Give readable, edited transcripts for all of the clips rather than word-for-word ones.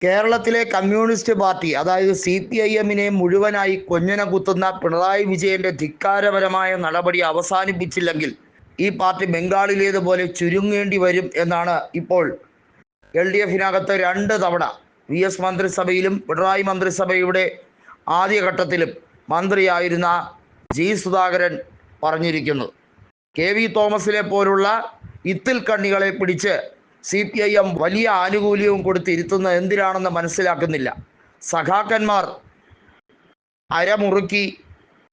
കേരളത്തിലെ communist party അതായത് CPIM-നെ മുഴുവനായി കൊഞ്ഞന കുത്തുന്ന പിണറായി വിജയന്റെ ധിക്കാരപരമായ നടപടി അവസാനിപ്പിച്ചില്ലെങ്കിൽ ഈ പാർട്ടി ബംഗാളിലേതുപോലെ ചുരുങ്ങേണ്ടി വരും എന്നാണ് ഇപ്പോൾ LDF-നകത്ത് 2 തവണ VS മന്ത്രിസഭയിലും പിണറായി മന്ത്രിസഭയുടെ ആദ്യഘട്ടത്തിലും മന്ത്രിയായിരുന്ന G. സുധാകരൻ പറഞ്ഞിരിക്കുന്നത്. KV തോമസിനെ പോലുള്ള ഇത്തിൽ കണ്ണികളെ പിടിച്ച് CPIM വലിയ ആനുകൂല്യവും കൊടുത്തിരുത്തുന്നത് എന്തിനാണെന്ന് മനസ്സിലാക്കുന്നില്ല. സഖാക്കന്മാർ അരമുറുക്കി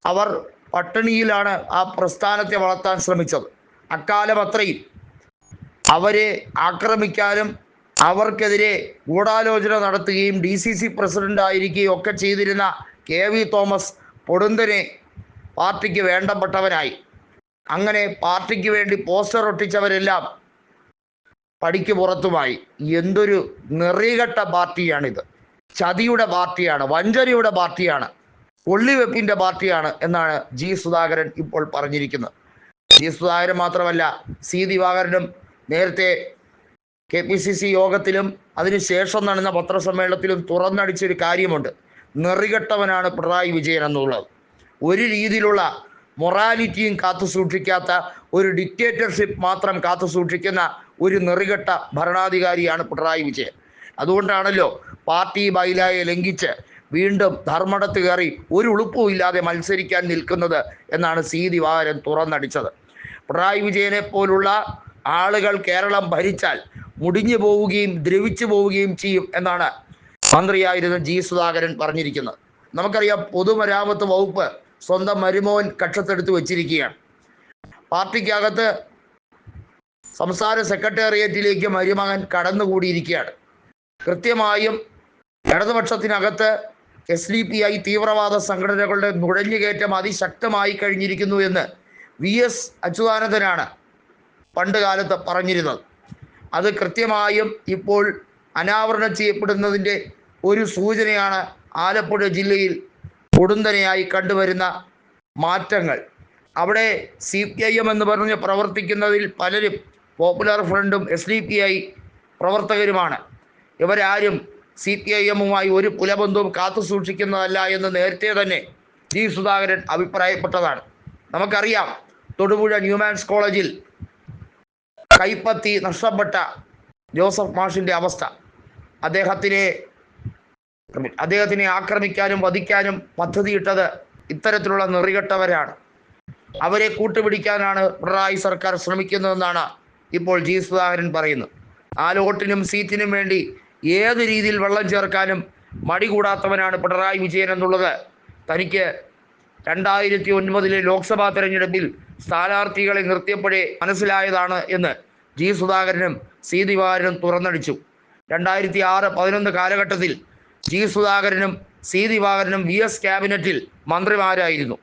അവർ പട്ടിണിയിലാണ് ആ പ്രസ്ഥാനത്തെ വളർത്താൻ ശ്രമിച്ചത്. അക്കാലം അത്രയും അവരെ ആക്രമിക്കാനും അവർക്കെതിരെ ഗൂഢാലോചന നടത്തുകയും DCC പ്രസിഡന്റ് ആയിരിക്കുകയും ഒക്കെ ചെയ്തിരുന്ന KV തോമസ് പൊടുന്നനെ പാർട്ടിക്ക് വേണ്ടപ്പെട്ടവനായി. അങ്ങനെ പാർട്ടിക്ക് വേണ്ടി പോസ്റ്റർ ഒട്ടിച്ചവരെല്ലാം പടിക്ക് പുറത്തുമായി. എന്തൊരു നെറികെട്ട പാർട്ടിയാണിത്! ചതിയുടെ പാർട്ടിയാണ്, വഞ്ചനയുടെ പാർട്ടിയാണ്, കൊള്ളിവെപ്പിൻ്റെ പാർട്ടിയാണ് എന്നാണ് G. സുധാകരൻ ഇപ്പോൾ പറഞ്ഞിരിക്കുന്നത്. G. സുധാകരൻ മാത്രമല്ല, C. ദിവാകരനും നേരത്തെ KPCC യോഗത്തിലും അതിനുശേഷം നടന്ന പത്രസമ്മേളനത്തിലും തുറന്നടിച്ചൊരു കാര്യമുണ്ട്. നെറികെട്ടവനാണ് പിണറായി വിജയൻ എന്നുള്ളത്. ഒരു രീതിയിലുള്ള മൊറാലിറ്റിയും കാത്തു സൂക്ഷിക്കാത്ത, ഒരു ഡിക്റ്റേറ്റർഷിപ്പ് മാത്രം കാത്തു സൂക്ഷിക്കുന്ന ഒരു നെറികെട്ട ഭരണാധികാരിയാണ് പിണറായി വിജയൻ. അതുകൊണ്ടാണല്ലോ പാർട്ടി ബൈലായെ ലംഘിച്ച് വീണ്ടും ധർമ്മടത്ത് കയറി ഒരു ഉളുപ്പും ഇല്ലാതെ മത്സരിക്കാൻ നിൽക്കുന്നത് എന്നാണ് C. ദിവാകരൻ തുറന്നടിച്ചത്. പിണറായി വിജയനെ പോലുള്ള ആളുകൾ കേരളം ഭരിച്ചാൽ മുടിഞ്ഞു പോവുകയും ദ്രവിച്ചു പോവുകയും ചെയ്യും എന്നാണ് മന്ത്രിയായിരുന്ന G. സുധാകരൻ പറഞ്ഞിരിക്കുന്നത്. നമുക്കറിയാം, പൊതുമരാമത്ത് വകുപ്പ് സ്വന്തം മരുമോൻ കക്ഷത്തെടുത്ത് വെച്ചിരിക്കുകയാണ്. പാർട്ടിക്കകത്ത് സംസ്ഥാന സെക്രട്ടേറിയറ്റിലേക്ക് മരുമകൻ കടന്നുകൂടിയിരിക്കുകയാണ്. കൃത്യമായും ഇടതുപക്ഷത്തിനകത്ത് SDPI തീവ്രവാദ സംഘടനകളുടെ നുഴഞ്ഞുകയറ്റം അതിശക്തമായി കഴിഞ്ഞിരിക്കുന്നു എന്ന് VS അച്യുതാനന്ദനാണ് പണ്ട് കാലത്ത് പറഞ്ഞിരുന്നത്. അത് കൃത്യമായും ഇപ്പോൾ അനാവരണം ചെയ്യപ്പെടുന്നതിൻ്റെ ഒരു സൂചനയാണ് ആലപ്പുഴ ജില്ലയിൽ കൊടുന്തനെയായി കണ്ടുവരുന്ന മാറ്റങ്ങൾ. അവിടെ CPIM എന്ന് പറഞ്ഞ് പ്രവർത്തിക്കുന്നതിൽ പലരും പോപ്പുലർ ഫ്രണ്ടും SDPI പ്രവർത്തകരുമാണ്. ഇവരാരും CPIM-മായി ഒരു പുലബന്ധവും കാത്തു സൂക്ഷിക്കുന്നതല്ല എന്ന് നേരത്തെ തന്നെ G. സുധാകരൻ അഭിപ്രായപ്പെട്ടതാണ്. നമുക്കറിയാം, തൊടുപുഴ ന്യൂമാൻസ് കോളേജിൽ കൈപ്പത്തി നഷ്ടപ്പെട്ട ജോസഫ് മാഷിൻ്റെ അവസ്ഥ. അദ്ദേഹത്തിനെ ആക്രമിക്കാനും വധിക്കാനും പദ്ധതിയിട്ടത് ഇത്തരത്തിലുള്ള നെറികെട്ടവരാണ്. അവരെ കൂട്ടുപിടിക്കാനാണ് പിണറായി സർക്കാർ ശ്രമിക്കുന്നതെന്നാണ് ഇപ്പോൾ G. സുധാകരൻ പറയുന്നത്. 4 വോട്ടിനും സീറ്റിനും വേണ്ടി ഏത് രീതിയിൽ വെള്ളം ചേർക്കാനും മടി കൂടാത്തവനാണ് പിണറായി വിജയൻ എന്നുള്ളത് തനിക്ക് 2009 ലോക്സഭാ തെരഞ്ഞെടുപ്പിൽ സ്ഥാനാർത്ഥികളെ നിർത്തിയപ്പോഴേ മനസ്സിലായതാണ് എന്ന് G. സുധാകരനും C. ദിവാകരനും തുറന്നടിച്ചു. 2006-11 കാലഘട്ടത്തിൽ G. സുധാകരനും C. ദിവാകരനും VS ക്യാബിനറ്റിൽ മന്ത്രിമാരായിരുന്നു.